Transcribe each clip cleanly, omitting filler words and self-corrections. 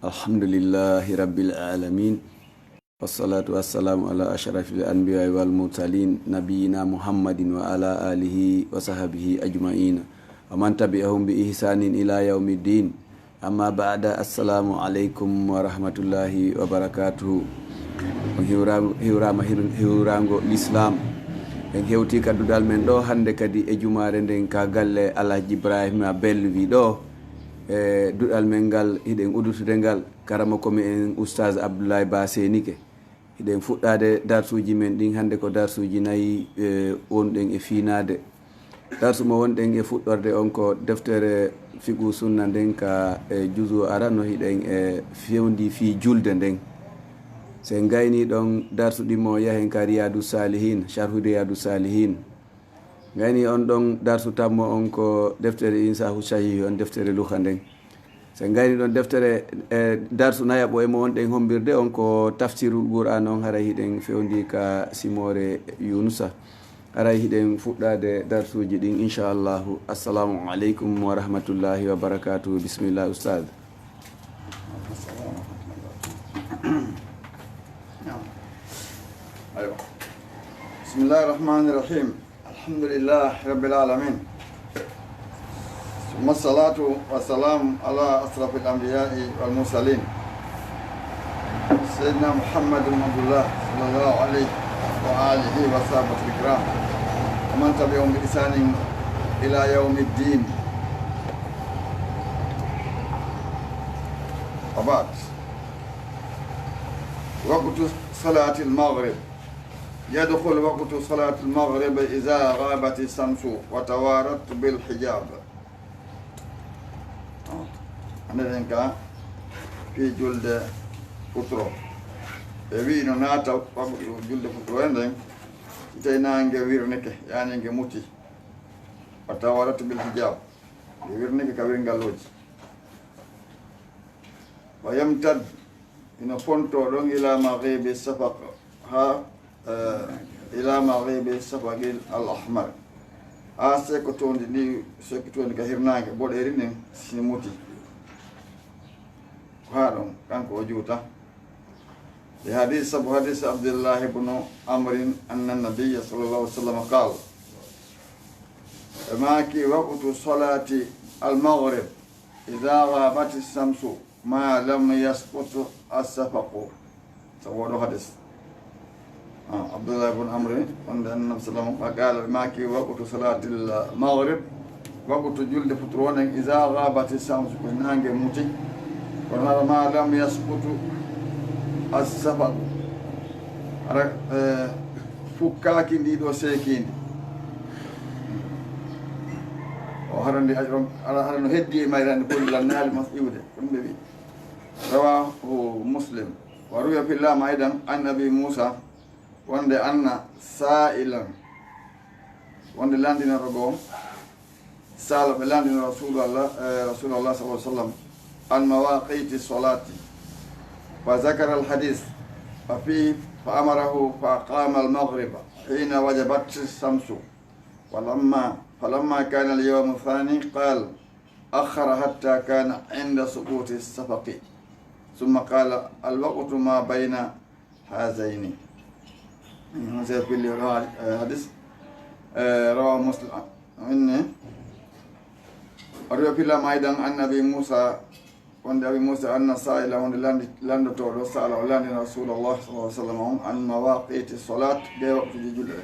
Alhamdulillahi rabbil alamin. Wassalatu wassalamu ala ashrafil anbiya wal mursalin nabiyina Muhammadin wa ala alihi wa sahbihi ajma'in wa man tabi'ahum bi ihsanin ila yaumiddin. Amma ba'da, assalamu alaikum wa rahmatullahi wa barakatuhu. Hiwrango l'islam en hewti kaddudal men ɗo hande kadi e jumare nden ka galle Alhaji Ibrahima Bello wi ɗo e duɗal men ngal hiɗen udutude ngal karama komi en oustaz Abdoulaye Ba Senike hiɗen fuɗɗade darsuji men ɗin hande ko darsuji nayyi wonɗen e finade. Darsu mo wonɗen e fuɗɗorde on ko deftere fiqhu sunna nden ka juzu arano hiɗen e fewndi fi julde nden. Sen gayni ɗon darsu ɗimmo yahen ka Riyadu Salihin, sharhu Riyadu Salihin. Gayni on ɗon darsu tammo on ko deftere Insahu Sahih on deftere luha nden. Sen gayni ɗon deftere darsu nayaɓo emo wonɗen hombirde on ko tafsirul Qur'an on haray hiɗen fewndi ka Simore Yunusa. Haray hiɗen fuɗɗade darsuji ɗin inchallahu. Assalamu aleykum wa rahmatullahi wa barakatuhu. Bismillah ustad. بسم الله الرحمن الرحيم. الحمد لله رب العالمين، ثم الصلاة والسلام على أشرف الأنبياء والمرسلين سيدنا محمد بن عبد الله صلى الله عليه وآله وصحبه الكرام ومن تبعهم بإحسان إلى يوم الدين. وبعد، وقت صلاة المغرب. يدخل وقت صلاة المغرب إذا غابت الشمس وتوارت بالحجاب. أنا في جلد فترة بينو ناتا وقت جلد فترة عندهم تينانج ويرنك يعني موتي وتوارت بالحجاب ويرنك كويرن قالوج ويمتد إن فونتو لون إلى مغيب السفق إلى مغيب السفق الأحمر. سيكتون دي سيكتون كهرناك بود إيرين سيموتي هارون كان كوجوتا. لحديث عبد الله بن عمرو أن النبي صلى الله عليه وسلم قال: ماكي وقت صلاة المغرب إذا غابت الشمس ما لم يسقط السفق. سووا حديث عبد الله بن عمرو أن النبي صلى الله عليه وسلم قال: ماكي وقت صلاة المغرب وقت جلد فترون إذا غابت الشمس كنانج موتي ونرى ما لم يسقط السفق. فكاكي دي دو سيكين وهرني أجرم هرني هدي ما يرن كل النال مسعود كل رواه مسلم. وروي في الله أيضا عن أبي موسى وند أن سائلا وند لاندنا رجوم سال بلاندنا رسول الله صلى الله عليه وسلم عن مواقيت الصلاة فذكر الحديث ففيه فأمره فأقام المغرب حين وجبت الشمس فلما كان اليوم الثاني قال أخر حتى كان عند سقوط السفق ثم قال الوقت ما بين هذين. هذا في الحديث رواه مسلم. أروي في الله أيضا عن أبي موسى وعند أبي موسى أن سائل وعند لاند تولو سأل ولاند رسول الله صلى الله عليه وسلم عن مواقيت الصلاة بوقت الجلة.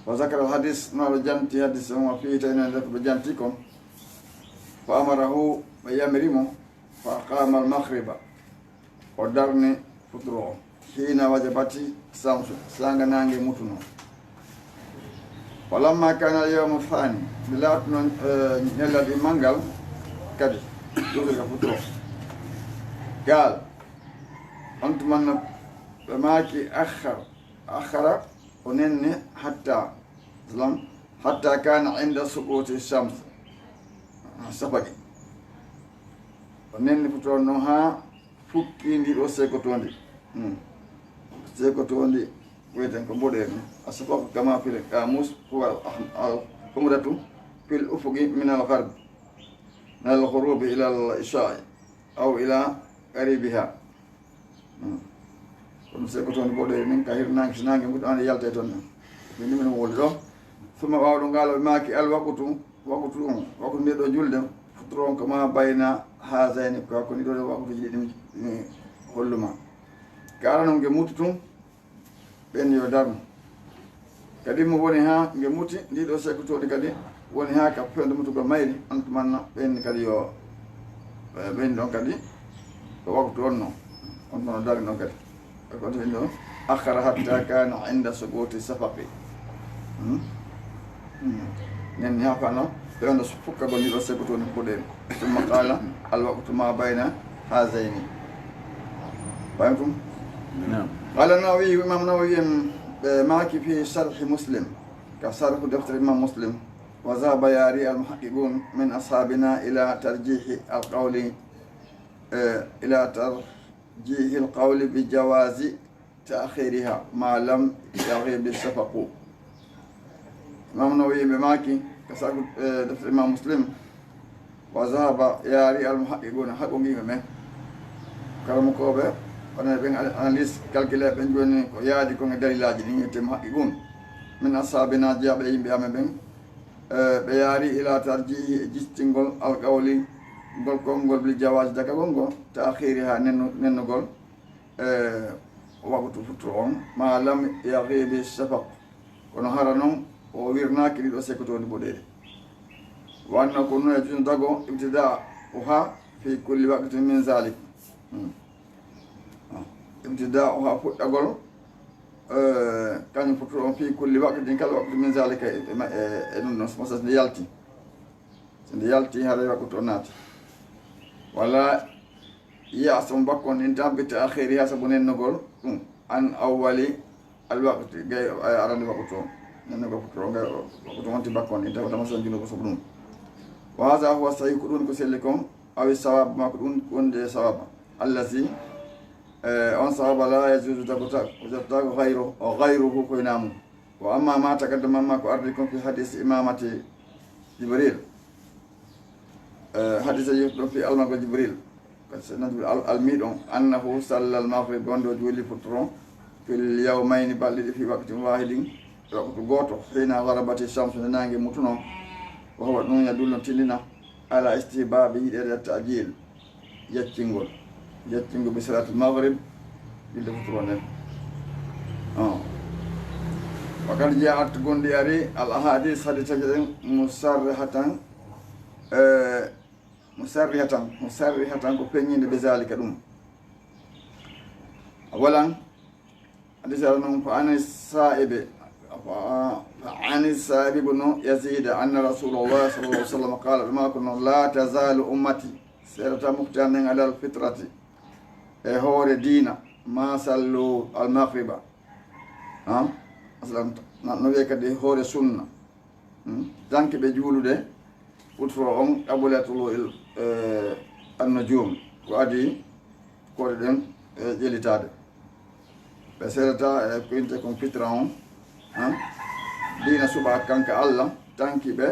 وذكر الحديث نار جنتي حديث وفيه تينا بجنتكم فأمره بيامرمه فأقام المغرب ودرني فتره حين وجبت الشمس سانغنانغي متنو. ولما كان اليوم الثاني بلات نيلا دي مانغال كدي دوغا فتره قال أنت من ماكي أخر ونني حتى كان عند سقوط الشمس سبقي ونني فتره نوها فكي دي دو سيكوتوندي سيكوتوندي ويتن كمبودين السبق كما في القاموس هو الحمرة في الأفق من الغرب من الغروب إلى العشاء aw ila qaribiha kono se ko toon boɗe nin ka hirnange so nangue mbuɗo ande yalte toon min ɗumen wolde ɗo suma wawɗo ngalo maki alwakutu wakutu on wakutu nde ɗo julde futoro on ko ma bayna hasayni ko hakko ni ɗo wakutuji ɗi ɗum holluma ka ara noon nge muti tun ɓen yo darno kadi mo woni ha nge muti ndiɗo sekkutoɗi kadi woni ha ka fewde mutugo mayri on tumanna ɓenni kadi yo ɓenni ɗon kadi ko waktu on noon on tono dari noon kadi ko to ɗo akhara hatta kana inda subuti safaqi nen ha fano ɓewno fukkago ndiɗo sekkutoni puɗeri tumma qala alwaqtu ma bayna hazayni fahimtum قال النووي إمام النووي ماكي في شرح مسلم كشرح دفتر إمام مسلم وذهب ياري المحققون من أصحابنا إلى ترجيح القول بجواز تأخيرها ما لم يغيب الشفق إمام النووي بماكي كشرح دفتر إمام مسلم وذهب ياري المحققون حقهم منه كرمكوبه kono ɓen analyse calculé ɓen joni ko yaadi ko e dalilaji ɗi ñettema haqqi min ashabina jeyaɓe yimɓe amen ɓen ɓe yaari ila tarjihi e jistingol alqawli ngol konngol bil jawaji dagagol ngol ta akhiri ha nennugol waktu futuro on ma lam yahibi shafaq kono hara noon o wirnaki ɗiɗo sekkotodi boɗeɗe wanno ko noon e joni dago ibtida o ha fi kulli waqtin min zalik ibtida o ha fuɗɗagol kañum futuro on fi kulli waqtin kala waqtu min zalika e ɗum ɗon mosa nde yalti so nde yalti haɗa waktu o naati walla yason bakkon in tabbita akhiri ha sabu nennugol ɗum an awwali al waqti gay arande waktu o nennugol futuro gay waktu wonti bakkon in tawata mosa junugo sabu ɗum wa hadha huwa sahih ko ɗum ko selli kon awi sawab ma ko ɗum wonde sawaba allazi on sahaba la yajuzu tago gayruhu koye namu wa amma ma taqaddama ma ko ardi kon fi hadis imamati jibril hadisa yewtuɗon fi almago jibril almiɗon annahu salla al maghrib wonde o juuli futuro fil yawmayni balɗiɗi fi waqtin wahidin waktu goto hina garabati shamsu nde nangue mutuno o howa ɗum yadulno tillina ala istihbabi yiɗede tajil yaccingol bi salatul maghrib ilde futuro nden wakad jaat gondi ari al ahadis haditaji ɗen musarrihatan ko peññinde be zalika ɗum walan hadisa noon fa ani saibe bono yazida anna rasulullah sallallahu alaihi wasallam qala bima kunna la tazalu ummati serata muktanen ala al fitrati e hoore diina ma sallu al maghriba aslan no wiye kadi hoore sunna danke ɓe juulude futuro on qabulatul annujum ko adi koɗe ɗen e ƴelitade ɓe serata e ko inte kon fitra on diina suɓa kanka allah tanki ɓe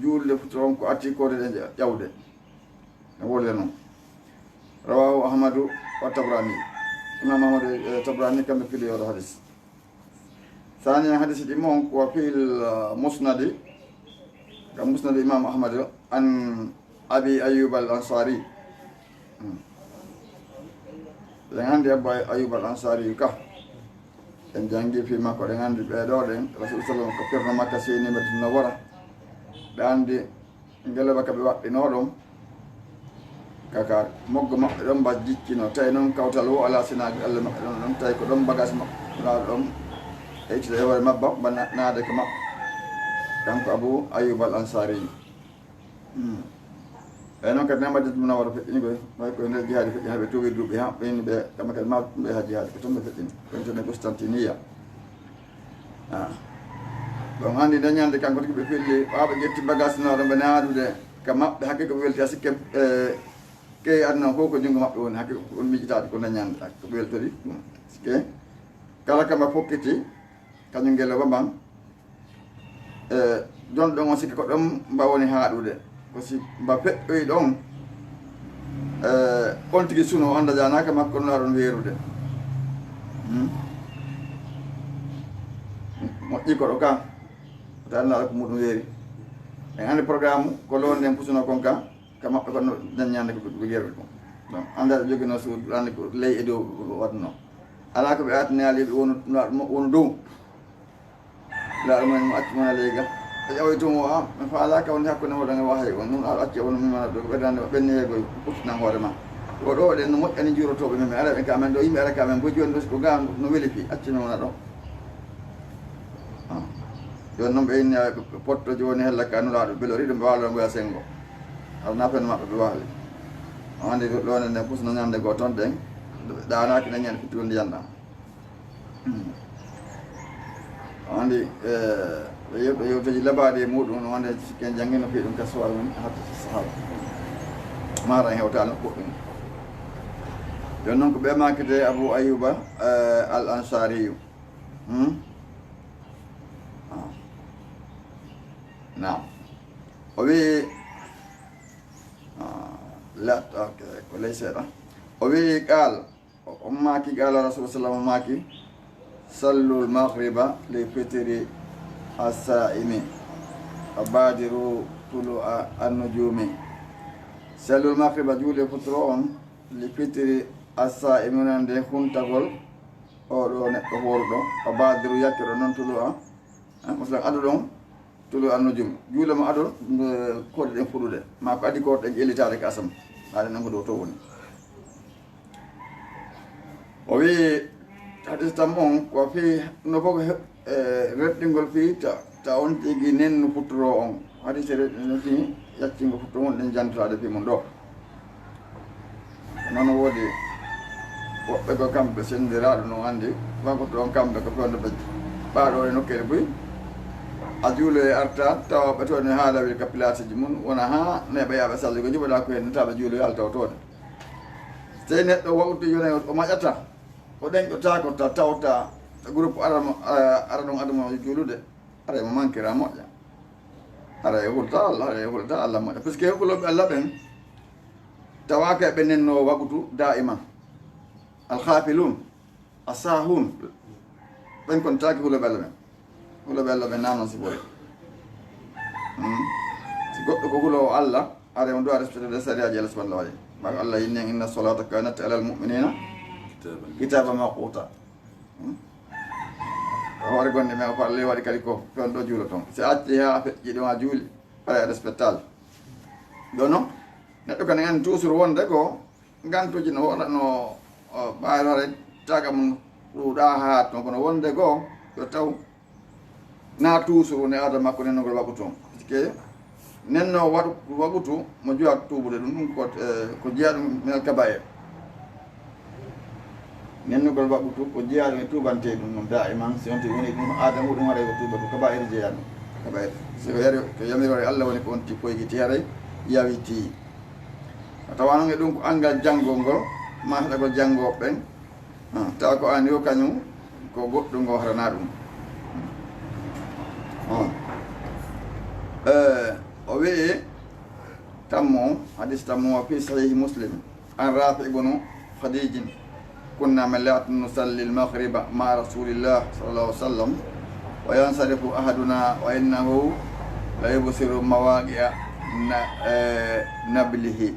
juulde futuro on ko atti koɗe ɗen ƴawde e wolle noon rawahu ahmadu wa tabrani imam ahmadu tabrani kamɓe pili oɗo hadis thani hadis ɗi moon ko fil musnadi kam musnadi imam ahmad an abi ayyub al ansari ɗen hannde abba ayyub al ansari ka en jangi fi makko ɗen hannde ɓeɗo ɗen rasul sallam ko pirno makka seni madina wara ɓe andi ngeleba ka ɓe waɗɗinoɗon kaka moggo maɓɓe ɗon mba jiccino tawi noon kawtal wo ala sinaji allah maɓɓe ɗon ɗon tawi ko ɗon bagage maɓɓe laaɗo ɗon e ittida e hoore mabba mba naade ko maɓɓe kanko abou ayoub al ansari eyi noon kadi nemadde ɗum nawara feƴƴini koy way koye nder jihaadi feƴƴini haɓe towiri duuɓi ha ɓeyni ɓe kamɓe kadi ma ɗum ɓe ha jihaadi ko toon ɓe feƴƴini kontene constantiniya ɗon hannde nde ñande kanko tigi ɓe felli ɓaɓe ƴetti bagage naɗo ɓe naadude ka maɓɓe hakke ko ɓe welti a sikke ke aduna fof ko junngo maɓɓe woni hakke on miijitade ko dañande ko ɓe weltori ɗum sikke kala kamba fokkiti kañum ngel wamban jon ɗon on sikki ko ɗon mba woni haaɗude ko si mba feƴƴoyi ɗon on tigi suno o anda janaka makko no aɗon weerude moƴƴi koɗo ka ta annaɗa ko muɗum weeri e hande programme ko londe en pusuno kon ka maɓɓe konno daññande ko yerude ɗum donc anda ɗo joguino suudu ande ko ley e dow waɗno ala ko ɓe atani aliɓe wonu dow laaɗo mumen mo acci mona ley ga ɓe ƴawoytumo a mi faalaka wonde hakkude moɗon e wahay on ɗum aɗa acci wono mimana ɗo ko ɓerdande ɓenni heegoy ɓurtinan hoore ma o ɗo ɗen no moƴƴani juurotoɓe men mi ara ɓe kamen ɗo yimɓe ara kamen bo joni ɗo ko ga no weeli fi accimi wona ɗo joni noon ɓe inni ɓe potto joni hella ka nulaɗo belori ɗum ɓe walo goya sengo aɗa nafen maɓɓe ɓe waali andi ɗone nden pusno ñande goo toon ɗen ɗanaki dañani fittugo ndiyan ɗam andi ɓe yewteji labaɗi e muɗum no wonde sikken jangguino fi ɗum kasuwal men hatta sahaba mara hewtano ɓoɗɗum joni noon ko ɓe makete Abou Ayouba al ansariyu nam o wi ko ley seeɗa o wi qaal o maaki qaala rasul sallam maaki sallul maghriba li fitri as-sa'imi abadiru tulu an-nujumi sallul maghriba juule futuro on li fitri as-sa'imi nande huntagol oɗo neɗɗo horuɗo abadiru yakkiɗo noon tulu a masalan adu ɗon tulu an-nujum juule mo adol koɗe ɗen fuɗude ma ko adi koɗe ɗen ƴellitade ka asam haade nango dow to woni o wi hadis tam on ko fi no fof reɗɗingol fi ta on tigi nenno futtoro on hadise reɗɗino fi yaccingo futtoro on ɗen jantotade fi mum ɗo noon woodi woɓɓe ko kamɓe sendiraɗo no andi wagoto on kamɓe ko fewde ɓe ɓaɗo e nokkere boyi a juulo e arta tawa ɓe toon haalawil ka place ji mum wona ha neɓe yaaɓe salli ko jiɓaɗa ko hen taɓe juulo yaal taw toon so tawi neɗɗo wawtu joni o maƴata o ɗeñƴotako ta tawta groupe ara ɗon adamo juulude ara mo manquera moƴƴa ara e hulta Allah moƴƴa par ce que huɓɓuloɓe Allah ɓen tawaka ɓe nenno wagutu daiman alhafilun asahun ɓen kon taki huloɓe Allah ɓen huloɓe Allah ɓe nanon si ɓoy si goɗɗo ko hulowo Allah ara on dowa respectede sariyaji Allah subahanahu wa taala mako Allah yinnen inna solata kanat alal muminina kitaba maquta hoore gonɗe men ko Allah waɗi kadi ko toon ɗo juulo toon si acci ha feƴƴi ɗum a juuli para respectal ɗo noon neɗɗo kane andi toujours wonde ko gantuji no waɗatno ɓaarore taga mum ɗuuɗa ha toon kono wonde goo yo taw na toujours ne adama makko nennogol waɓu toon par ce que nenno waɓutu mo jowa tuubude ɗum ko jeeya ɗum minal kabaye nennugol waɓutu ko jeeya ɗum e tubante ɗum noon da iman si on ti woni ɗum adama ɗum waɗa ko tuba ko kabaire jeeyano kabaire so yari ko yamirore Allah woni ko on ti poygiti haray yawiti tawa noon e ɗum ko angal janngol ngol ma heɗagol janngoɓe ɓen tawa ko an yo kañum ko goɗɗum ngo harana ɗum o wii tammo hadis tammo fi sahih muslim an rafi ibnu khadijin kunna malatu nusalli al-maghriba ma rasulillah sallallahu alaihi wasallam wa yansarifu ahaduna wa innahu la yubsiru mawaqi'a nablihi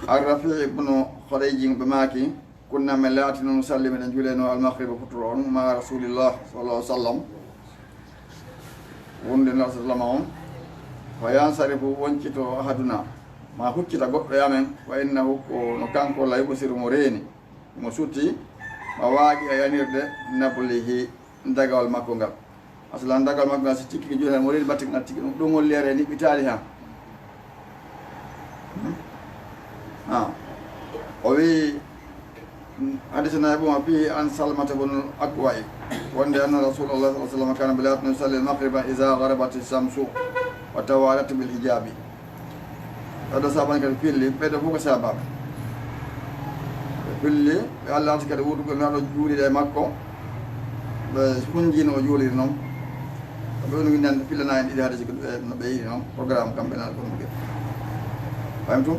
ar-rafi ibnu khadijin bimaki kunna malatu nusalli min juleno al-maghriba futron ma rasulillah sallallahu alaihi wasallam wonde no sallama on wa yansarifu woncito ahaduna ma huccita goɗɗo yamen wa innahu ko no kanko la yubsiru mo reeni mo sutti ma waaƴi a yanirde nablihi dagawal makko ngal aslan dagawal makko ngal so tikki joni mo reeni batik nattiki ɗum ɗumol lere niɓɓitali ha o wi hadisana ibuma fi an salmata bnu akwa'i wonde anna rasulullah sallallahu alaihi wasallam kana bila yusalli al-maghriba idha gharabat ash-shamsu wa tawalat bil hijabi oɗo sabani kadi pilli ɓeyɗo fof ko sabaɓe ɓe pilli ɓe Allah arti kadi wuɗuɓe mi aɗo juuliɗe makko ɓe hunjino o juuliri noon ɓe woni windande pillana en ɗiɗi hadisi no ɓe yiɗi noon programme kamɓe nana ɗum ɓe ɓaymi tum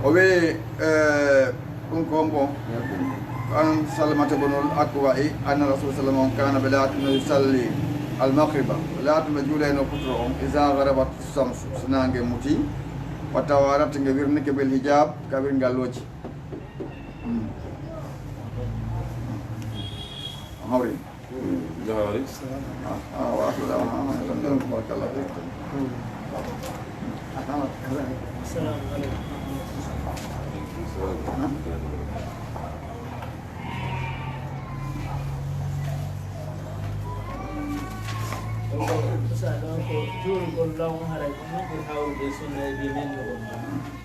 o wi ɗum ko bon an salamata bonol akwa'i anna rasul sallallahu alaihi wasallam kana bilatun yusalli al-maghriba bilatun julayno putro on iza gharabat as-shams sunange muti wa tawarat nge wirnike bil hijab kabir ngaloji hawri jahari wa sallallahu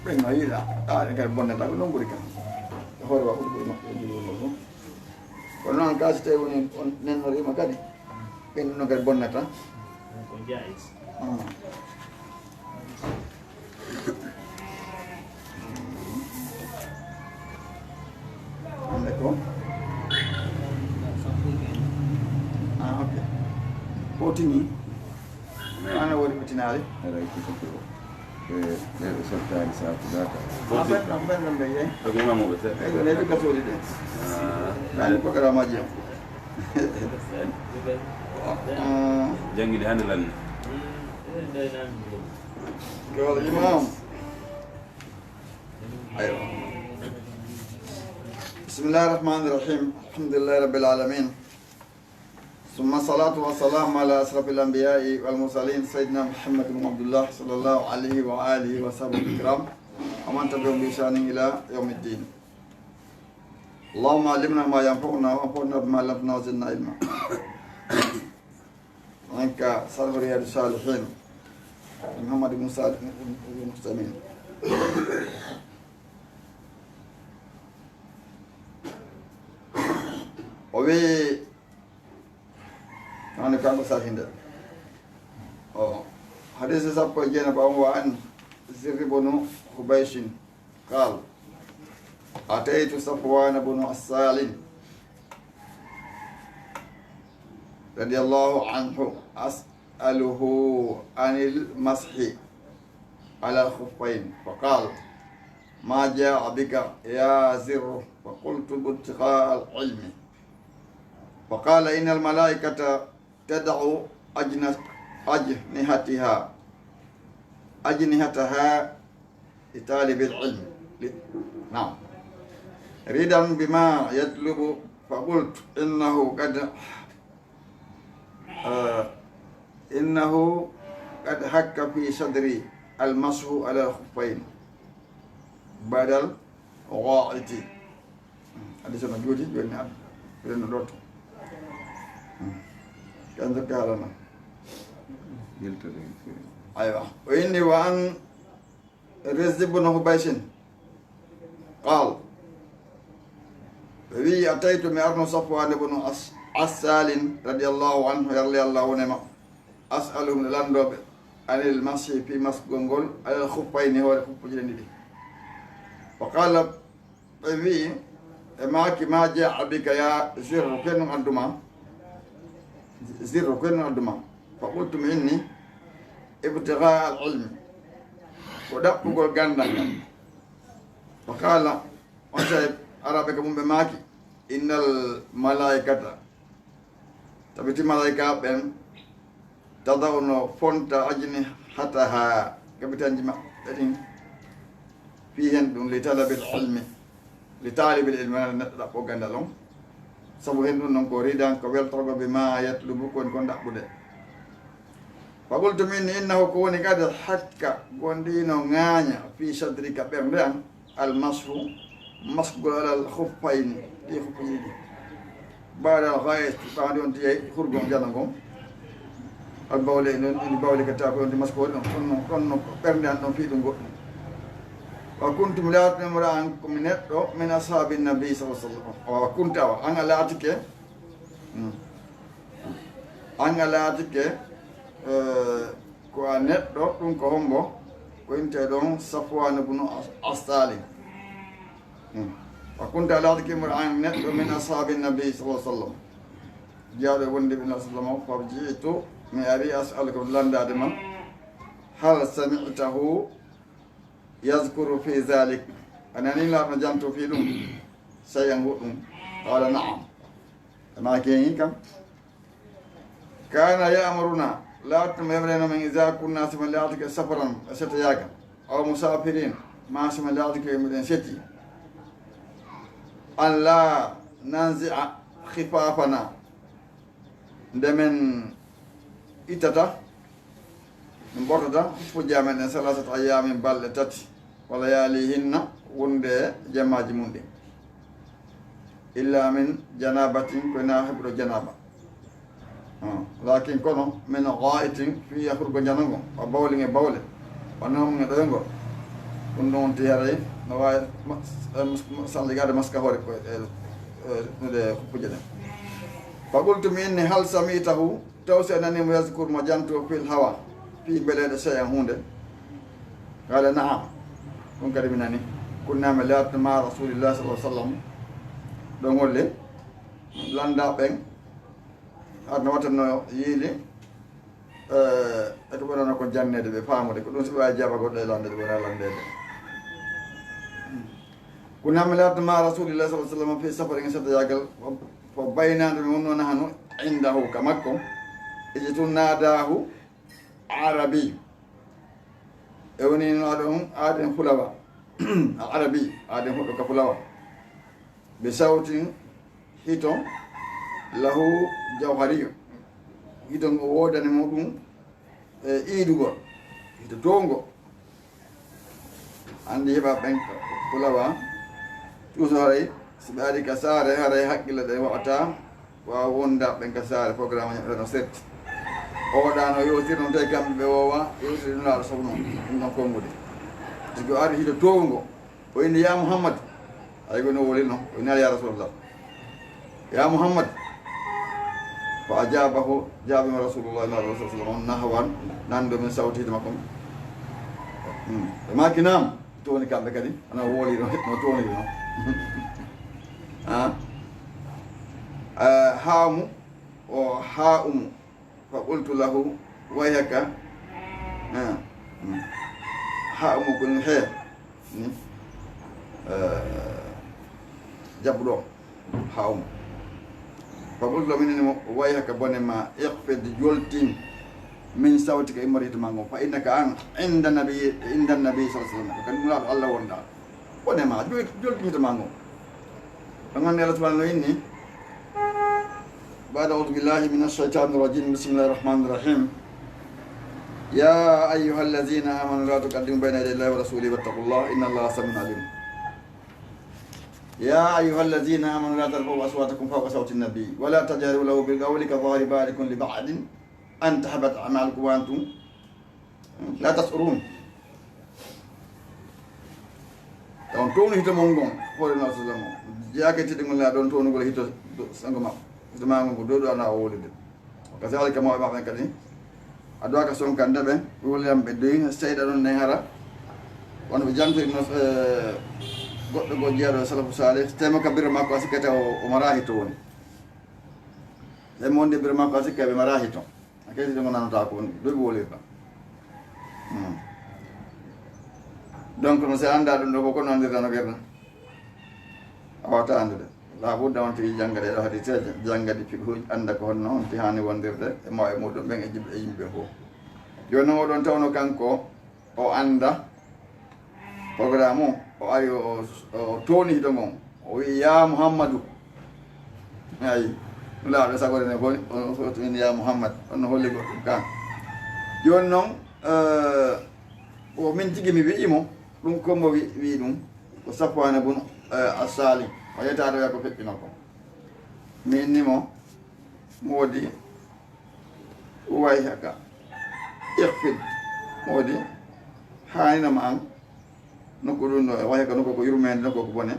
Pring lagi dah. Dekat bonnet aku nunggu dekat. Hore aku dulu mak dulu. Kalau nak kasih tahu ni nen hari makan ni. Pin dekat bonnet lah. Konjais. Assalamualaikum. Okay. Potini. Ana wori potinali. Era itu tu. Dari serta satu data. Apa nampak ya? bagaimana mau betul Ini juga sulit deh. Kan perkara maju. jangan dihandalan Kalau imam. Ayo. Bismillahirrahmanirrahim. Alhamdulillahirabbil alamin. ثم الصلاة والسلام على أشرف الأنبياء والمرسلين سيدنا محمد بن عبد الله صلى الله عليه وآله وصحبه الكرام ومن تبعهم بإحسان إلى يوم الدين. اللهم علمنا ما ينفعنا وانفعنا بما علمتنا وزدنا علما. عنك صلى رياض الصالحين محمد بن صالح بن مسلمين. وبي أنا كان مسافين ده. حديث سبق جينا بأموان زر بن خبيش قال أتيت صفوان بن عسال رضي الله عنه أسأله عن المسح على الخفين فقال ما جاء بك يا زر فقلت بابتغاء العلم فقال إن الملائكة تدع أجنحتها لطالب العلم نعم ريدا بما يطلب فقلت إنه قد حك في صدري المسح على الخفين بدل غائط هذا سنة جودي جودنا دوت كان ذكرنا أيوة وإني وأن رزق بن حبيش قال وي أتيت من أرن صفوان بن عسال رضي الله عنه يرضي الله عنه أسأله من الأندوب عن المسح في مسجونغول على الخفين هو الخف جلندي فقال وي ما جاء بك يا زر كن عندما زر كن عندما فقلت مني ابتغاء العلم ودقوا الجنة فقال وسيب أرابك من بماكي إن الملائكة تبتي ملائكة بهم تضعون فونت أجنحتها كبتان جمع فيهن لطلب العلم لطالب العلم دقوا الجنة لهم sabuhen dun nong korida ko wel torgo be ma yatlubu kon dakbude faqultu min innahu kuni kad hakka gondino nganya fi sadrika berdan al mashu masgul al khuffain di khuffain bada ghayt badi on tiye khurgo janango al bawle non ni bawle kata ko on masgul kon berdan non fi dungo wa kuntum la tamran kuminetto min ashabin nabi sallallahu alaihi wasallam wa kunta wa an alatike ko netto dum ko hombo ko inte don safwan ibn asali wa kunta alatike mar an netto min ashabin nabi sallallahu alaihi wasallam jaade wonde bin sallallahu alaihi wasallam farjitu mi ari as'alukum landa dema hal sami'tahu يذكر في ذلك anani la no janto fi ɗum sayan goɗɗum qala naam ma keñi kam kana ya'muruna laatno memreno men isa kunna sima laatike safaran seta yaga aw musafirin ma sima laatike miɗen setti an la nanzi'a khifafana ndemen ittata min ɓortata fujjamen en salasat ayamin balɗe tati walla yaalihinna wonde jammaji mum ɗin illa min janabatin koyna heɓuɗo janaba lakin kono min ghaitin fi yahrugo janango o bawling e bawle wonnomu e ɗoyngo ɗum ɗon wonti haray no wawi salligade maska hoore nude huppuje ɗen fa qultu mi inni hal samitahu taw si a nanimo yascour mo janto fil hawa fi beleɗe cheyan hunde qala naam ɗum kadi mi nani kunname latno ma rasulillah sallah sallam ɗon holle landa ɓen adno watanno yiili eko ɓenano ko jannede ɓe faamude ko ɗum so ɓe wawi jaba goɗɗo e landede wona landede kunname latno ma rasulillah sallah sallam fi safari e sedda yagal fo baynade ɓe wonno nahano indahu ka makko iji tun nadahu arabi e woni no aɗon aɗen fulawa al arabi aɗen huɗɗo ka fulawa ɓe sawtin hito lahu jawhariyo hito ngo wodani muɗum e iidugol hito tongo andi heɓa ɓen fulawa toujours haray so ɓe ari ka saare haray haqqille ɗe waɗata wawa wonda ɓen ka saare programme ñaɓɓeɗeno setti oɗano yewtir noon tawi kamɓe ɓe wowa yewtiri nulaɗo sohno ɗum ɗon kongude siko ari hito towngo o inni ya mouhammad ay gono wolino o inni ala ya rasulullah ya mouhammad fa ajabahu jaabima rasulullah sa sallam on nahwan nando min sawtide makko ɓe makinam towni kamɓe kadi ana wooli no towniri noon haamu o ha umu fa qultu lahu wayhaka ha umu kon he ni jabɗo ha umu fa qultu lahu minimo wayhaka bonema iqfid joltin min sawtika immorito ma ngon fa innaka an inda nabi sa sallam ko kadi mulaɗo allah wonɗa bonema joltinito ma ngon ɗo gandi allah subahana no inni بعد أعوذ بالله من الشيطان الرجيم بسم الله الرحمن الرحيم يا أيها الذين آمنوا لا تقدموا بين يدي الله ورسوله واتقوا الله إن الله سميع عليم يا أيها الذين آمنوا لا ترفعوا أصواتكم فوق صوت النبي ولا تجهروا له بالقول كظاهر بعضكم لبعض أن تحبط أعمالكم وأنتم لا تشعرون don tonu hito mon gon hoore no sallam yakati ɗum la ɗon tonu gol hito sango makko hito ma ngon ko dow ɗo ana o wolide ka salika mawɓe maɓɓen kadi aɗo ka sonkande ɓe woliyam ɓe doyi seyɗa ɗon ne hara wono ɓe jantori no goɗɗo go jeeyaɗo salafu salih tema ka bira makko a sikkata o mara hito woni temo wonde bira makko a sikka ɓe mara hito a kesi ɗo gonanota ko woni dow ɓe wolirta donc no si anda ɗum ɗo fof ko no andirta gerna a wawata andude labudda on tigi janggade ɗo haadi seeje janggadi fiɗuji anda ko honno on ti hani wondirde e mawɓe muɗum ɓen e jiɓɓe e yimɓe fof joni noon oɗon tawno kanko o anda programme o ari o toni hiɗo gon o wi ya mouhammadou ayi laaɗo sagorene fof min ya mouhammad onno holli goɗɗum kan joni noon o min tigui mi wi'imo ɗum kombo wi ɗum ko Safwan bun As-Salim o yeytaɗo wiya ko feƴƴino ko mi innimo moodi way haka ihfid moodi haninama an nokku ɗum ɗo way haka nokku ko yurmede nokku ko bone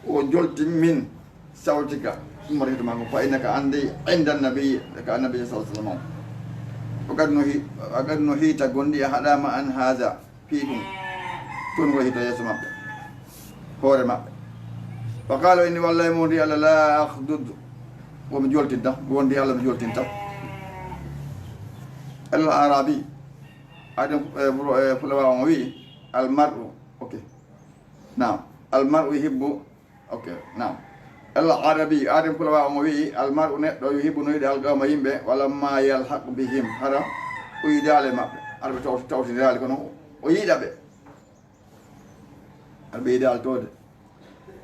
o joltin min sawtika ɗumata hitoma ko fa innaka andi inda nabi ka annabi sa sallam o kadi no hiita gonɗi a haɗama an haga fi ɗum toon ngo hito yeeso maɓɓe hoore maɓɓe fa qala inni wallahi mo wondi allah la ahdud womi joltinta mi wondi allah mi joltinta alal arabi aɗen fulawa on wi almar'u ok نعم المرء يحب اوكي نعم العربي ادم كل وي المرء ندو يحب نيد القوم يمبه ولما يلحق بهم حرا ويدال مابbe arbe tawti dal kono o yida be arbe yidal tode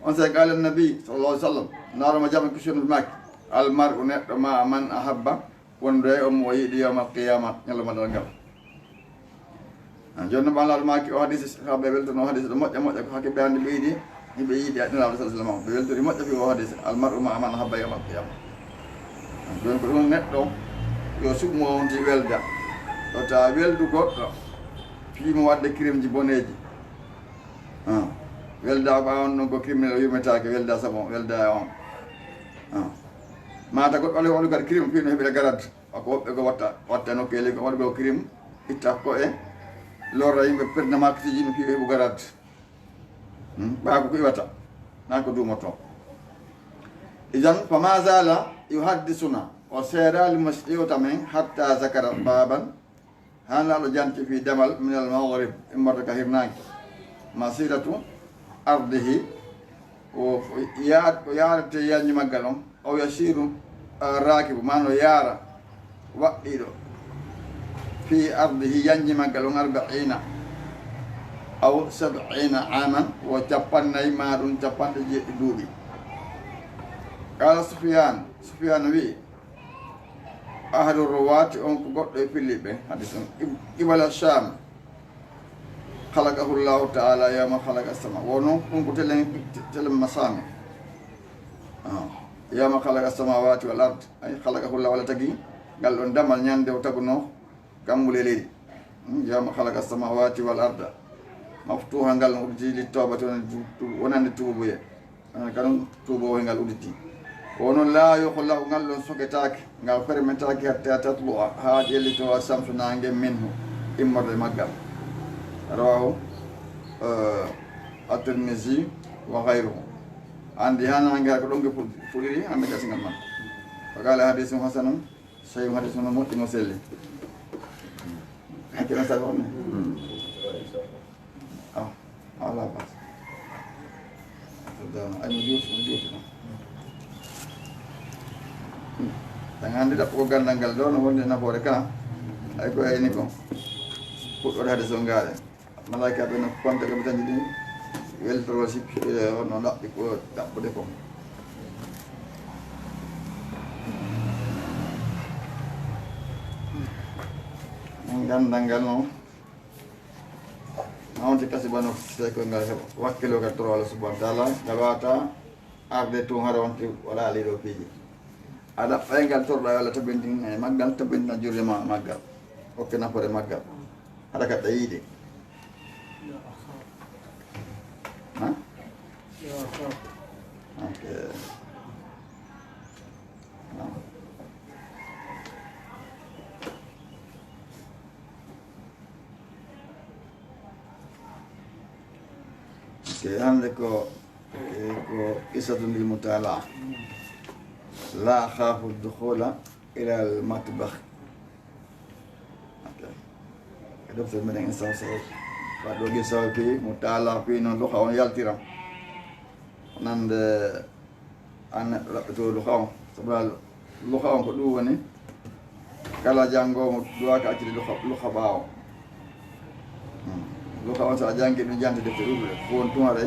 on sa qala nabi sallallahu alaihi wasallam naro ma jam kushun mak al mar'u neddo ma man ahabba wondo e o yidi yawmal qiyamah nyalla madal gal jonna balal maki o hadith sahabe welto no hadith do modja modja ko hakke be andi beedi be yidi adina sallallahu alaihi wasallam be welto modja fi o hadith al mar'u ma man ahabba yawmal qiyamah don ko don neddo yo sumo on di welda o ta weldu goɗɗo fiimo wadde crime boneji welda ko on ɗon ko criminel yumetake welda sabon welda e on mata goɗɗo ale wonu kadi crime fiino heɓira garade ako woɓɓe ko watta nokkeli ko waɗi ko crime itta ko e lorra yimɓe perdre makatiji no fiiɓe heɓu garade ɓaako ko iwata nan ko dumoto idan fama zala yuhaddisuna o seedali mo ƴewta men hatta zakara baban hanaɗo janti fi demal min al maghrib immata ka hirnaki masiratu ardihi o yarate yañi maggal on aw yasiru rakibu mano yara waɗɗiɗo fi ardihi yañi maggal on 40 aw 70 aman wo capannayyi ma ɗum capanɗe jeeɗɗi duuɓi qala sufyan wi ahadu ruwati on ko goɗɗo e pilliɓe hadis on qibala sham khalaqahu llahu taala yawma khalaqa as-sama wono ɗum ko telen masami yawma khalaqa as-samawati wal ard ay khalaqahu llahu wala tagi ngal ɗon damal ñande o taguno gammule leydi yawma khalaqa as-samawati wal arda maftuha ngal no udditi li tawbati wonande tuuboye kanum tuubowo ngal udditi wono la yukhlahu ngal ɗon soketake ngal fermentaki hatta tatlu ha ƴellito samsu nangue minhu immorde maggal rawahu at-Tirmidhi wa ghayruhu andi hana ngal ko ɗonge fuɗiri hande gasingal man faqala hadithun hasanun sahihun hadithun moƴƴino selli hakkina sago on ala bas ay mo juuti tan hande ɗaɓɓo ko gandal ngal ɗo no wonde nafoore kala ay ko ayni ko puɗɗoɗe hade so ngaare malaika ɓe no konte ɓe tañi ɗi weltoro sippi no ɗaɓɓi ko ɗaɓɓude ko gandal ngal no mawde kasi bano tawi ko ngal heɓa wakkilo kadi toro Allah subhanahu wa taala ngal wawata arde tun hara wonti wala aliɗo piiji aɗa ɓaygal torɗa walla tabintin e maggal tabintina jurde ma maggal hokke nafoore maggal haɗa kaɗɗa yiide ok ok hande ko qissatu lil mutala la akhafu dukhula ila al matbakh ok docteur menen instance waɗo gisaw pi mutala pi noon luka on yaltiram nande an raɓɓeto luka on sabu luka on ko ɗum woni kala janngomo duwaka accide luka ɓaawo luka on so a jangi ɗum jante defte ɗuɗuɗe fo won tumare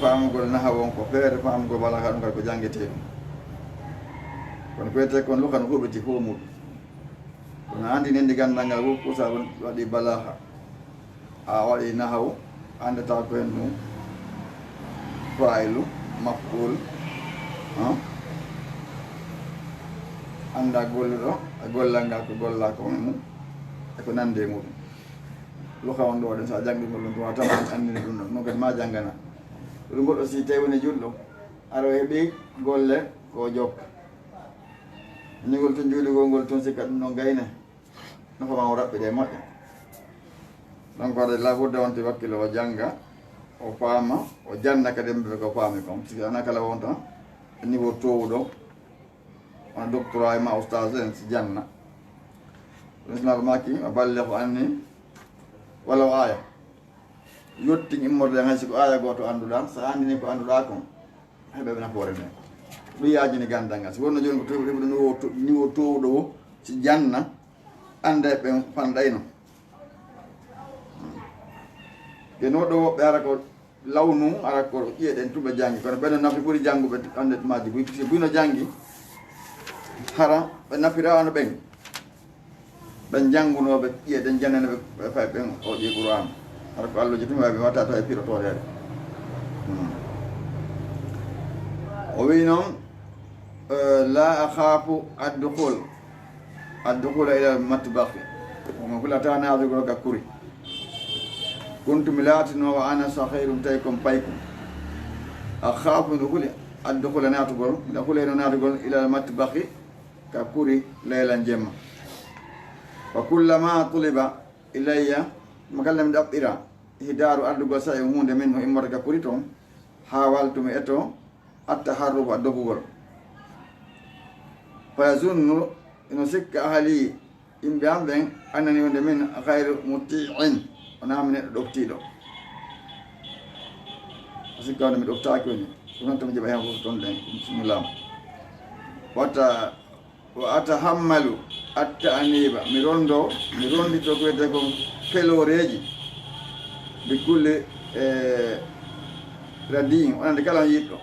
faamugol naha won ko feere faamugol wala ka ɗum kadi ko janguete ɗum kono koyete kon luka no huɓeti fo muɗum kono andi nendi gandal ngal fof pour sa waɗi balaha a waɗi nahaw andata ko hen ɗum faylu maf'ul anda golluɗo e gollal ngal ko golla ko mum e ko nande e muɗum luka on ɗo ɗen sa janggigol ɗum tuma tan andini ɗum ɗon non kadi ma janggana ɗum goɗɗo si tawi woni julɗo ara heeɓi golle ko jokka ñigol to juuligol ngol toon sikka ɗum ɗon gayne nafama o raɓɓi ɗe moƴƴa donc waɗa laburde wonte wakkilo o jangga o faama o janna kadi mbeɓe ko faami kom siki ana kala wonta niveau towuɗo wona doctorat e ma oustage en si janna ɗum sinaɗo makki o balle ko anni walla o aya yottin immorde hay siko aya goto annduɗa so andini ko annduɗa kon heɓe nafoore nde ɗum yaajini gandal ngal so wonno joni ko reɓuɗo niveau towɗo o si janna anda ɓe panɗayno genoɗo woɓɓe ara ko lawnu ara ko ƴiyeɗen tuɓe janggi kono ɓeɗo nafi ɓuuri jangguɓe ande maji buy si buyno janggi hara ɓe nafira ono ɓen ɓen janngunoɓe ƴiyeɗen jannene ɓe fay ɓen o ƴi Qur'an hara ko Allah jotumi wawi watta taw e pirotoɗede o wi noon la akhafu addukhula ila matbakhi omo hulata naatugo ga kuri kuntum laatino wa ana sahirum tawi kom paykum akhafu no huli addukhula naatugol nda huleyno naatugol ila matbakhi ka kuri leyla jemma wa kullama tuliba ilayya makalle mi ɗaɓɓira hidaru addugol sa e hunde min no immota ka kuri toon ha waltumi eto atta harrubo a dogugol fa yazunnu ino sikka ahali yimɓe am ɓen annani wonde min hayre mutiin wonami neɗɗo ɗoftiɗo o sikka wonde mi ɗoftaki woni ɗum noon tomi jaɓa hen fof toon ɗen bismillah watta wa atahammalu atta aniba mi rondito ko wiyete ko feloreji bi kulle radin onande kala yiɗɗo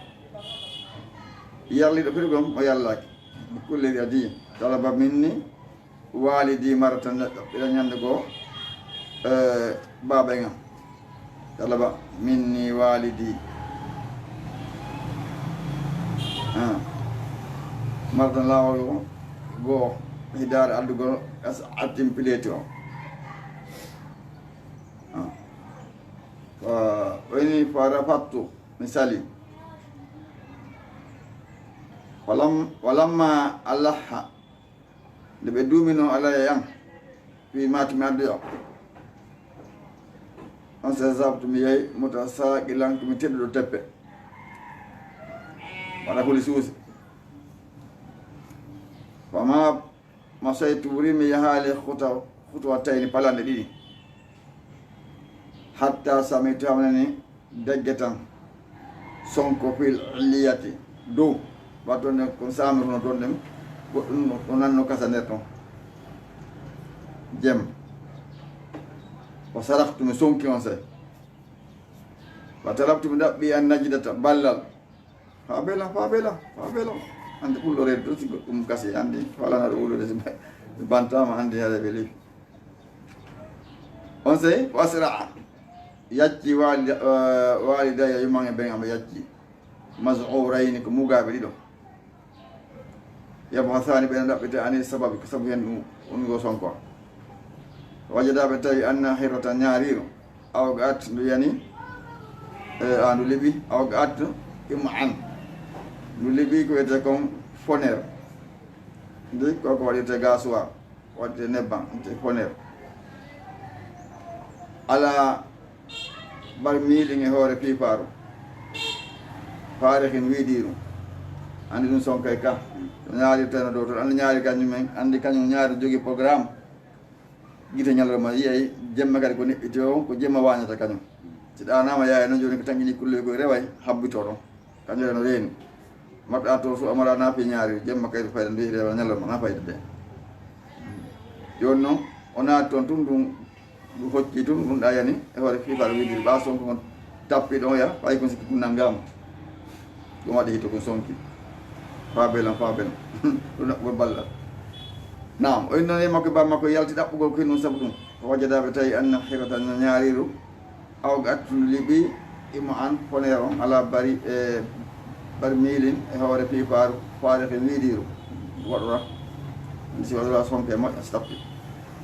yarliɗo pirgom o yallaki bi kulle radin talaba minni walidi marata neɗɗo ɓiɗa ñande goo baɓe gam talaba minni walidi maratan lawol o goo hidare addugol attim pileti o wayni fara fattu mi sali walamma allaha nde ɓe duumino alaya yan wi mati mi adduyo on se sabtu mi yeyi muta saqilan komi tedduɗo teppe waɗa huli suusi fama masaytu wurimi yahaali hutuwa tayni palande ɗiɗi hatta samitu hamnani degge tan sonko fil illiyati dow wattonde ko samiruno toon ɗen goɗɗum o nanno kasa nder toon jem o saraftu mi sonki on say wa talabtu mi ɗaɓɓi an najidata ballal fa beela ande ɓullo reede ɗo si goɗɗum kasi andi falana ɗo wulude si bantama andi haɗa ɓe lifi on sey o asraa yacci walidaya yuman e ɓen amo yacci masurayni ko mugaɓe ɗiɗo yabo hasani ɓeɗen ɗaɓɓite ani sababu ko sabu hen ɗum ongo sonko wajadaɓe tawi anna hirota ñaariro awga at ndu yani ndu liɓi awga at ima an ndu liɓi ko wiyete comme foner ndi koko waɗirte gasoir waɗirte nebban te foner ala bar miiɗin e hoore piiparu faare hen wiidiru andi ɗum sonkay ka to ñaarirteno dow toon andi ñaari kañumen andi kañum ñaari jogui programme guite ñalorma yiyay jemma kadi ko neɓɓiti o ko jemma wañata kañum si ɗanama yaaya noon joni ko tanguini kulloy koye reway habbito ɗon kañum eno reeni maɗɗa to so amara naafi ñaari jemma kayde fayda ndu rewa ñalorma na fayda de joni noon o naati toon tum ɗum hocci tum ɗum ɗa yani e hoore fiifaɗo widiri ɓa sonko kon tappi ɗon ya ɓay kon sikki kunnalngama ɗum waɗi hito kon sonki fabelan ɗum ɗaɓɓugol ballal nam o noon e makko ba makko yalti ɗaɓɓugol koye noon saabu ɗum ko wajadaɓe tawi anna hirata no ñaariru awga attudu liɓi immo an foner on ala bari e bari miilin e hoore piiparu faare ko wiidiru waɗora si waɗora sonke moƴƴa so tappi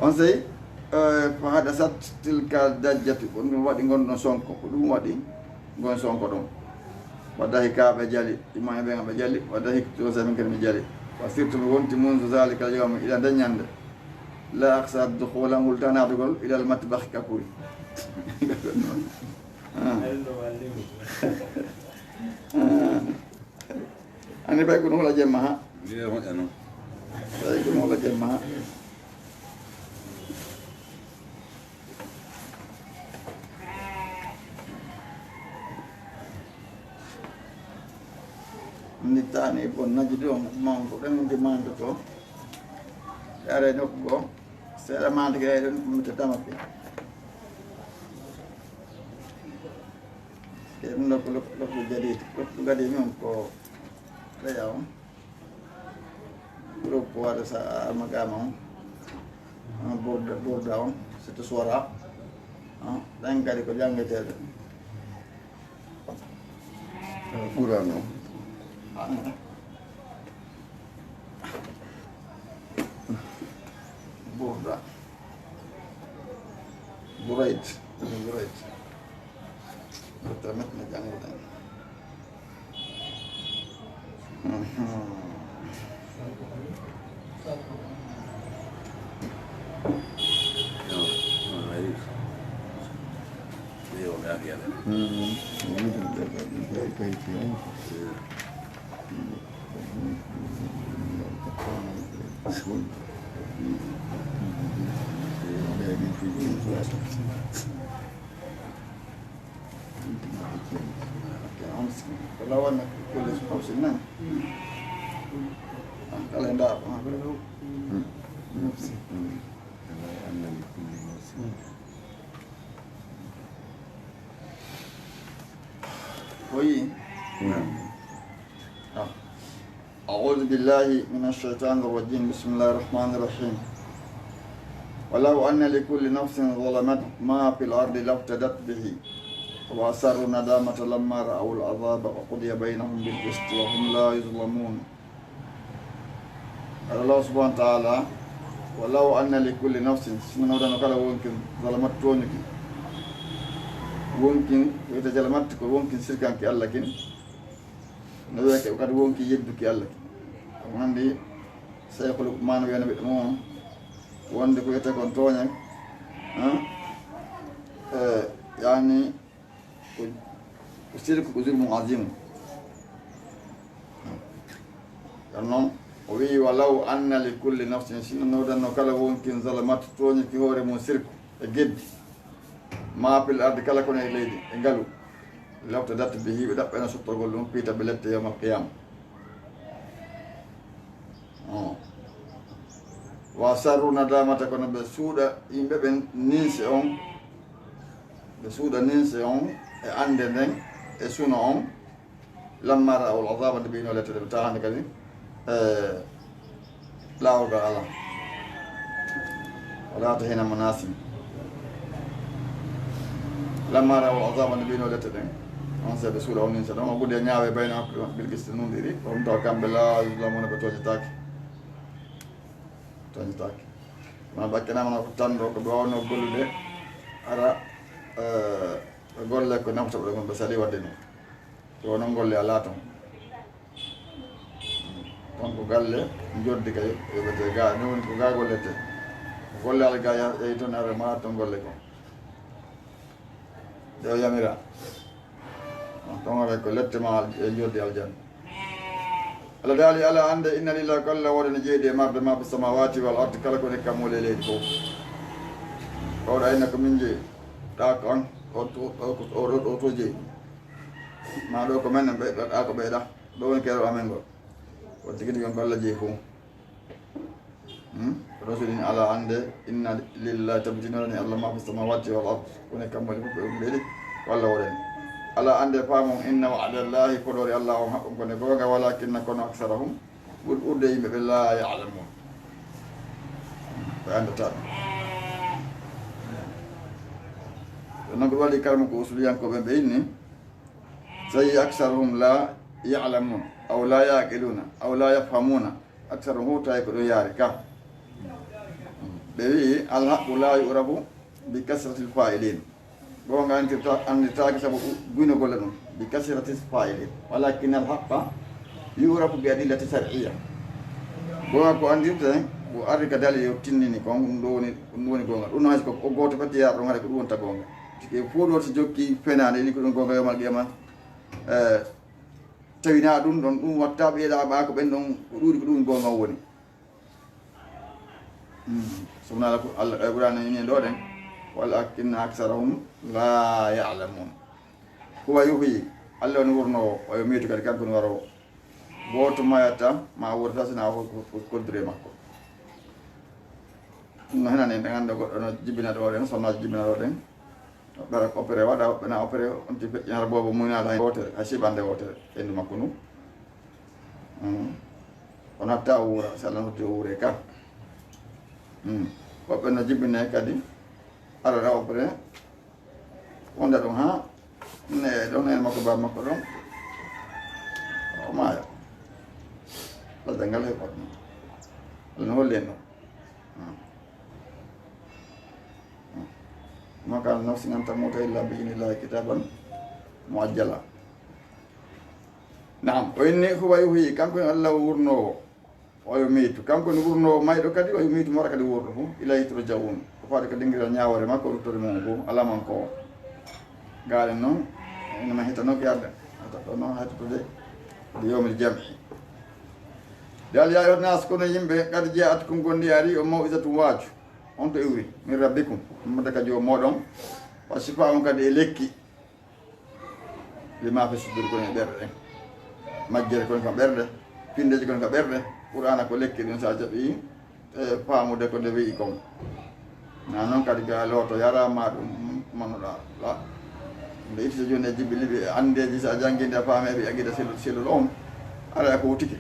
on sey fa hada sat tilka dajjati ko ɗum waɗi gonɗon sonko ko ɗum waɗi gon sonko ɗon wadda hikkaɓe jali imma e ɓen ɓe jali wadda hiktosa min kadi mi jali wa surtout mi wonti mundu zalika jogama ila daññande la aksa duhulan wulta natugol ilal matbakhi kakuri ani ɓay kono hola jemma ha ɓay kono hola jemma ha nittani bon najidi on mawko ɗen demande to yare nokku go seeɗa mande ga eɗen ɗumte damaɓe e ɗum nokku lokku jadidi lokku gadi min ko ɗeya on lokku waɗa sa armagama on bourda on c'était sora ɗen kadi ko janggueteɗe ɓurano bourda bourayt tamit ne jangguɗen lawan kulit pausinan kalender وي أعوذ بالله من الشيطان الرجيم بسم الله الرحمن الرحيم ولو أن لكل نفس ظلمت ما في الأرض لافتدت به وأسروا الندامة لما رأوا العذاب وقضي بينهم بالقسط وهم لا يظلمون الله سبحانه وتعالى ولو أن لكل نفس سنودا نقال ممكن ظلمت تونك ممكن ويتجلمت ممكن سركان كي الله كن نبيك وقد ممكن يبدو كي الله كن عندي سيخلق ما نبي أنا بتمون وعندك ويتكون تونك يعني وسيرك ظلم عظيم كنوم وي ولو أن لكل نفس سنودا نقال ممكن ظلمت تونك كي هو رمون سرك جد ما في الأرض كلا كون إليه إنقالوا لو تدات به بدأ أنا سطر قولهم بيتا بلت يوم القيامة وأسروا ندامة كون بسودة إنبين نيسيون بسودة نيسيون عندنا سنون لما رأوا العذاب النبيين ولا تدبتاها نكذي لا أوقع الله ولا تهينا مناسم لما رأوا العذاب النبيين ولا تدين أنسى بسورة أو ننسى لما قد ينعوي بين بالقسط ننذري وهم توقعن بلا يظلمون بتوجتاك ما بكنا من أقطان روك بوانا وقول لي أرى أقول لك نفس بلغم بسالي ودينو وانا نقول لي ألاتهم تنكو قال لي نجود دي كي يبتغى نون كو قال لي قول لي على قايا يتون أرى ما تنقول لكم Dewa Yamira, tongore ko lette ma joddi aljanna. Allah dali ala ande inna lillahi kalla wadana jeede marde ma bis samawati wal ardi kala ko ne kamole leydi ko. Ko da ina ko minje ta kon o to je. Ma do ko men be da ko be da. Do won kero amen go. Ko tigi gon balla je ko. Rasulin ala ande inna lillahi tabjinani Allah ma bis samawati wal ardi kone kamole ko be walla woden ala ande faamum inna wa'dallahi kodori Allah on haqqo kone goga walakinna kono aksarahum urde yimɓe ɓe la ya'lamun ɓe andata ɗum noon ko waɗi kalma ko usuliyankoɓe ɓe inni sayi aksaruhum la ya'lamun aw la yaqiluna aw la yafhamuna aksaruhum hutawi ko ɗo yaari ka ɓe wi alhaqqu la yurafu bi kasrati lfa'ilin gonga anditaki sabu guyno golle ɗum bi kasrati lfa'ilin walakin alhaqqa yurafu bi adillati shar'iyya gonga ko andirte ko arri ka dali yo tinnini kon ɗum woni gonga ɗum hayso ko goto fati yaar ɗon haɗa ko ɗum wonta gonga tike fof ɗo so jokki fenade ni ko ɗum gonga yomal qiyama tawina ɗum ɗon ɗum watta ɓeeɗa ɓa ko ɓen ɗon ko ɗuuri ko ɗum gonga woni sumnala ko Allah ɓurana ini ɗo ɗen walakinna aksarahum la ya'lamun huwa yuhyi Allah woni wurnowo oyo miytu kadi kanko woni warowo gooto mayata ma wurta sina ko koddire makko no henan en ngannda goɗɗo no jibina ɗo ɗen sonnaji jibina ɗo ɗen ɓara ko opéré waɗa ɓena opéré on ti feƴƴinata boobo muñaɗa hen wotere hay siɓande wotere hendu makko nu on hatta o wuura so Allah hotti o wuure ka woɓɓe no jibine kadi araɗa opéré wonda ɗum ha ne ɗon en makko baba makko ɗon o maaya ladda ngal heɓat no Allah no holli en ɗum ma kana nafsin an tamuta illa bi idnillahi kitaban muajjala naam o inni huwa yuhyi kanko Allah wurnowo o yo miitu kanko ni wurnowo mayɗo kadi o yo miitu mora kadi wurɗo fu ilahi turja'un ko faade ko dingira ñawore makko ruttore mum fu alaman ko gaalen noon enema hitanoki arde ataɗo noon haytotude de yawmil jam'i dal ya ayyuhan nas kono yimɓe kadi ja'atkum gondi ari o maw'izatu waaju on to iwri min rabbikum ɗumata ka joom moɗon wa sifa on kadi e lekki lima fe sudur koni e ɓerɗe ɗen majjere koni ka ɓerɗe pindeji koni ka ɓerɗe qur'ana ko lekki ɗum sa jaɓi faamude ko nde wi'i kon na noon kadi ka looto yarama ɗum manoɗa la nde ittita joni e jibbi liɓi andeji sa jangginde a faame ɓe aguida sellul on ara ko wutiki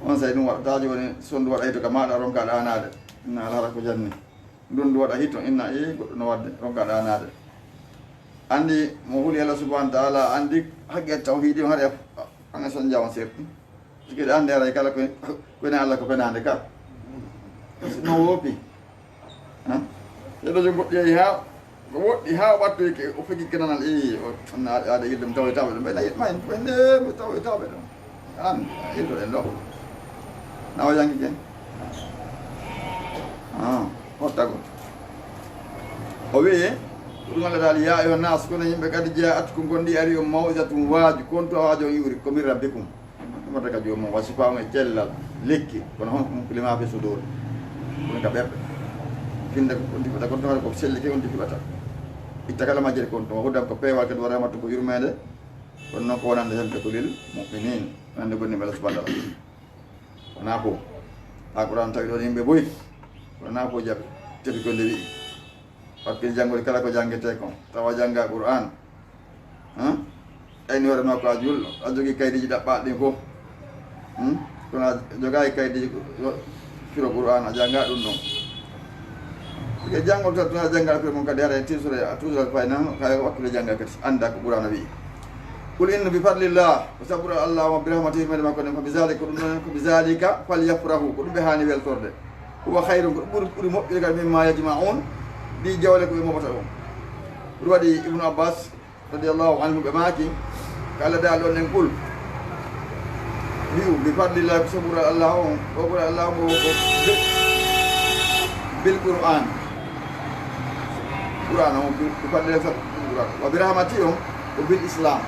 on say ɗum waɗata joni sondu waɗa hito ka maɗa ronkaɗa anade inna alhara ko janni ndun du waɗa hito inna goɗɗo no wadde ronkaɗa anade andi mo huuli Allah subhanahu wa ta'ala andi haqqe tawhidi on haɗa anga son jawan serti sikiɗe ande aray kala koyne Allah ko penade ka no woopi seeɗo jo goɗɗi yehi ha ko woɗɗi ha wattoyke o fegi kenanal aɗa yiddem tawa tawe ɗum ɓena yiɗma en ɓe tawa tawe ɗum an yiddoɗen ɗo nawa jangi ken hottago o wi ɗum Allah dal ya ayuha nas kono yimɓe kadi ja'atkum gondi ari o maw'izatum waaju konto waajo iwri ko min rabbikum ɗumata ka jomum wasifama e cellal lekki kono hon lima fi sudur kono ka ɓerɗe finde ko tiɓata konto waɗa ko sellike on tiɓata itta kala majjere konto huddam ko peewal kadi wara mattu ko yurmede kono noon ko wonande hemde ko lil mu'minin wonande bonni Allah subhanahu wa ta'ala wona ko ha Qur'an tawi ɗon yimɓe boyi wona ko jaɓe tefi ko nde wi'i wakkil janngol kala ko janngete kon tawa jannga Qur'an ayni hoore makko a julɗo a jogii kaydiji ɗaɓɓaɗe ɗin fof kono a jogayi kaydiji firo Qur'an a jannga ɗum ɗon ike janngol tan tuna janngal firo mum kadi hara en tirsore a toujours fay nan kay wakkile jannga kadi annda ko Qur'an wi'i qul inna bi fadlillah ko sabura Allah wa bi rahmatihi mede makko nen ko bi zalika ɗum ɗon ko bi zalika falyafrahu ko ɗum ɓe haani weltorde huwa hayrum ko ɗum ɓuri moƴƴude kadi mimma yajma'un ɗi jawle ko ɓe momata on ɗum waɗi Ibnu Abbas radiallahu anhu ɓe maaki ko Allah daal ɗon en qul wi'u bi fadlillah ko sabura Allah on o ɓura Allah mo ko bil Qur'an Qur'an on bi fadlillah Qur'an wa bi rahmatihi on ko bil islam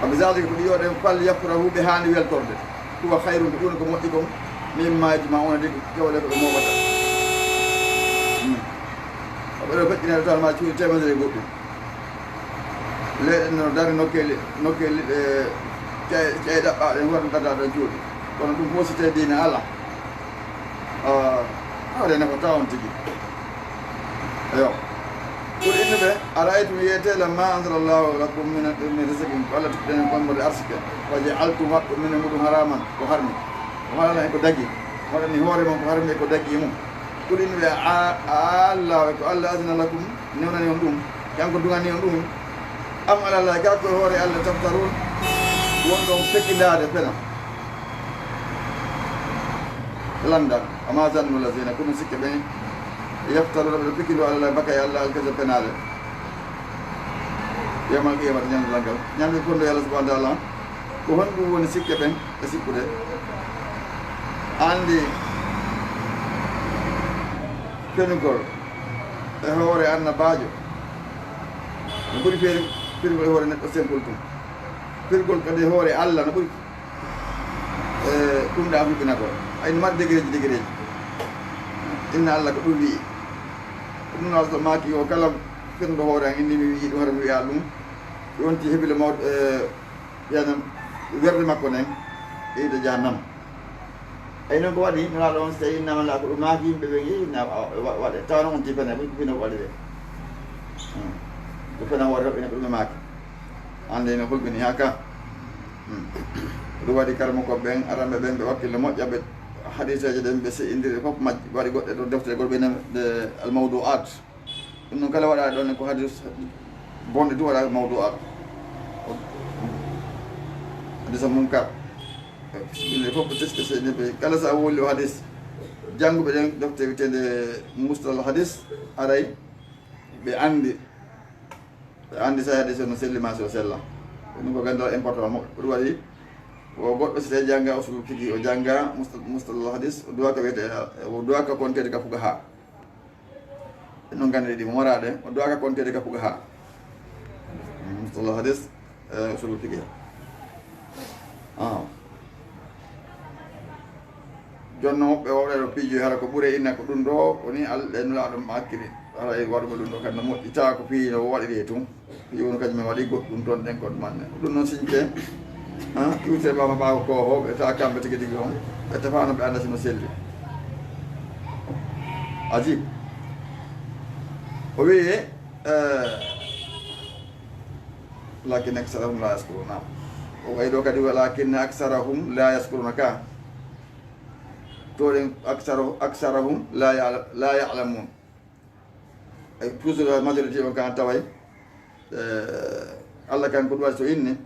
aɓe zalika ko ɗi yoɗen falyafrahu ɓe haani weltorde huwa hayrum ko ɗum ko moƴƴi kon mimmaji ma ona de jawle ko ɓe momata aɓeɗo feƴƴinede tan ma cuuɗi temedere goɗɗum leyɗen no dari nokkeli ƴeƴe ɗaɓɓaɗen hoɗum kata ɗon cuuɗi kono ɗum fof si tawi diine Allah waɗene ko tawon tigui eyo qul inne ɓe araytum yiyete lamma anzalallahu lakum min rizqin ko Allah tuɗɗenen konngode arsike wa ja'altum haqqu min muɗum haraman ko harmi o haala en ko dagui waɗani hoore mon ko harmi e ko daggi mum qul inne ɓe Allah ko Allah asina lakum newnani on ɗum kanko dugani on ɗum am alallah gakko e hoore Allah taftarun wonɗon fekkidade pena landal ama zannu lazina kono sikke ɓe yaftaruna ɓeɗo pikkido Allah baka e Allah alkasa penale yamal qiyamata ñamdal ngal ñamde konndo Allah subhanahu wa ta'ala ko honɗum woni sikke ɓen e sikkude andi fenugol e hoore annabajo no ɓuri firgol e hoore neɗɗo simple tum firgol kadi e hoore Allah no ɓuri ɗum ɗa huɓɓina ko ayno mbaɗ degereji inna Allah ko ɗum wi'i ɗum noon so maaki o kala firndo hoore an inni mi wi'i ɗum hara mi wiya ɗum wonti heɓile mawɗo ɓiyanam werde makko nen ɓeyde jahannam eyi noon ko waɗi nana ɗon so tawi innamala ko ɗum maaki yimɓe ɓe yeina waɗe tawno on tipane fino ko waɗi de ko fena woto ɓene ko ɗum e maaki hande no hulɓini ha ka ɗum waɗi karmo ko ɓen aranɓe ɓen ɓe wakkille moƴƴa ɓe hadiseje ɗen ɓe seindiri fof majji waɗi goɗɗe to deftere goɗɗo ɓe almawdu'at ɗum noon kala waɗa ɗon ko hadis bonɗe du waɗa mawdu'at hadisa munkar ɓille fof ɓe teske seeni ɓe kala sa wolli o hadis jannguɓe ɗen deftere witede mustal hadis aray ɓe andi sa hadis o no sellima so sella ɗum ko gandal important mo ɗum waɗi o goɗɗo so tawi jangga usul fiqi o jangga mustalal hadis o duwaka wiyete o duwaka kontede ka fuga ha en noon gande ɗi mo moraɗe o duwaka kontede ka fuga ha mustalal hadis usul fiqi jonno moɓɓe wowɗeɗo piijoy hara ko ɓuure inna ko ɗum ɗo woni alɗe nulaɗum hakkille ara e waɗugo ɗum ɗo kadi no moƴƴi tawa ko piino waɗiri tum piiwono kañum e waɗi goɗɗum toon ɗen koɗe manne ɗum noon siñte iwte mama ɓaako koho ɓe tawa kamɓe tigui tigui on ɓe tefano ɓe anda sino selli ajib o wi lakin aksarahum la yaskuruna o wayi ɗo kadi walakinne aksarahum la yaskuruna ka toɗen aksarahum la yalamun ay toujours majorité on kan taway Allah kan ko ɗum waɗi so inni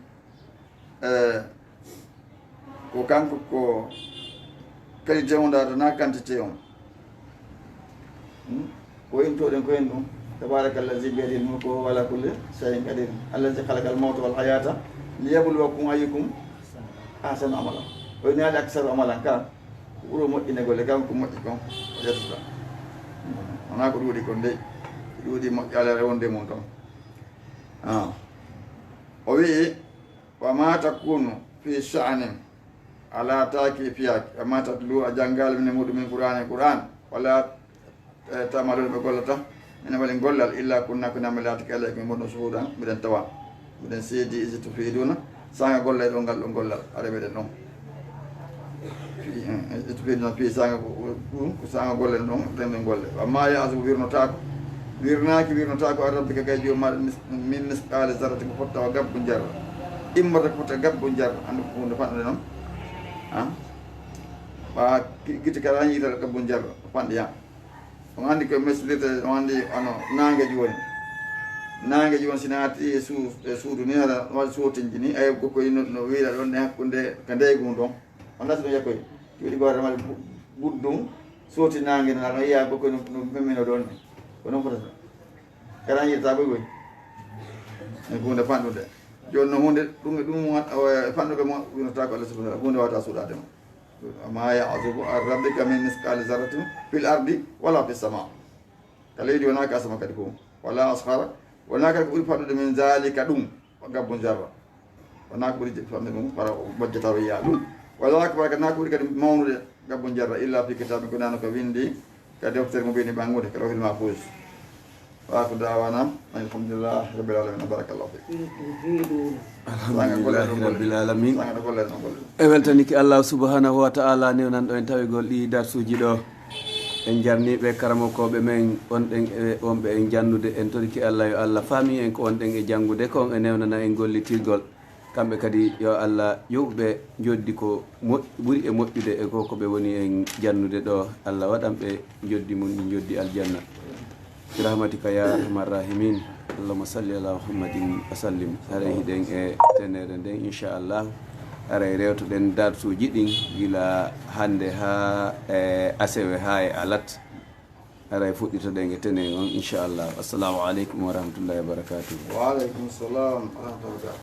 ko kanko ko qualité on data na quantité on ko intoɗen ko hen ɗum tabarakallahu biyadil mulku wa ala kulli shay'in qadir allazi khalaqal mawta wal hayata liyabluwakum ayyukum ahsanu amala o naali aksaru amalan ka ɓuuro moƴƴine golle kam ko moƴƴi kon o ƴettuta wona ko ɗuuɗi kon dey ɗuuɗi moƴƴalere wonde mum ton o wii wa ma takunu fi sha'anin ala taki fiyaki wa ma tatlu a janngal mine muɗumin qur'an wala tamaluɗo ɓe gollata ene waɗi gollal illa kunna ko nami laati kala ko gonɗo suhuɗan mbiɗen tawa mbiɗen seedi isito fiiduna sanga golla e ɗo ngal ɗo gollal aɗa meɗen ɗon to fiiduna fi sanga ɗum ko sanga golle ɗon ɗen ɗen golle amma yaasubo wirnotako a rabbika kay jomaɗa min misqale zarati ko fottawa gabbu jarra immata ko fotta gabbu jarra andi ko hunde fanɗude noon ɓa guite kala yiitata gabbu jarra fanɗi ya on andi ko mesdirte on andi ano nangueji woni si naati e suudu ni haɗa waɗi sotinji ni ayi kokkoy no wiiɗa ɗon e hakkude ko ndeygum ɗon on lasi ɗum yakkoy tiiɗi goto waɗi ɓuɗɗum sooti nangue no aɗa yiya kokkoy no memmino ɗon ni ko noon fotata kala yiitata ɓoy e hunde fanɗude joni no hunde ɗum fanɗude mo winotako Allah subhanahu hunde wawata suuɗadema ma ya'zubu an rabbika min misqali zarratin fil ardi wala fis sama ka leydi wona ka sama kadi ko wala asghara wona kadi ko ɓuuri fanɗude min zalika ɗum gabbu jarra wona ko ɓuuri fanɗude ɗum para bojjata o yiya ɗum wala ko kadi na ko ɓuuri kadi mawnude gabbu jarra illa fi kitabe ko nano ko windi ka deftere mo mbiyani ɓangude ka lawhil mahfuz واخر دعوانا الحمد لله رب العالمين بارك الله فيك alhamdulillahi rabbil alamin e weltaniki Allah subhanahu wa ta'ala newnan ɗo en tawigol ɗi darsuji ɗo en jarniɓe karamokoɓe men wonɓe en jannude en toriki Allah yo Allah faami en ko wonɗen e janngude kon e newnana en gollitirgol kamɓe kadi yo Allah yowɓe joddi ko ɓuri e moƴƴude e ko koɓe woni en jannude ɗo Allah waɗanɓe joddi mum ɗi joddi aljanna birahmatika ya arhamar rahimin allahumma salli ala muhammadin wa sallim hare hiɗen e tenere nden inchallah aray rewtoɗen darsuji ɗin gila hande ha e asewe ha e alat aray fuɗɗitoɗen e tenen on inchallah assalamu aleykum wa rahmatullahi wa barakatuh wa aleykum salam wa rahmatullah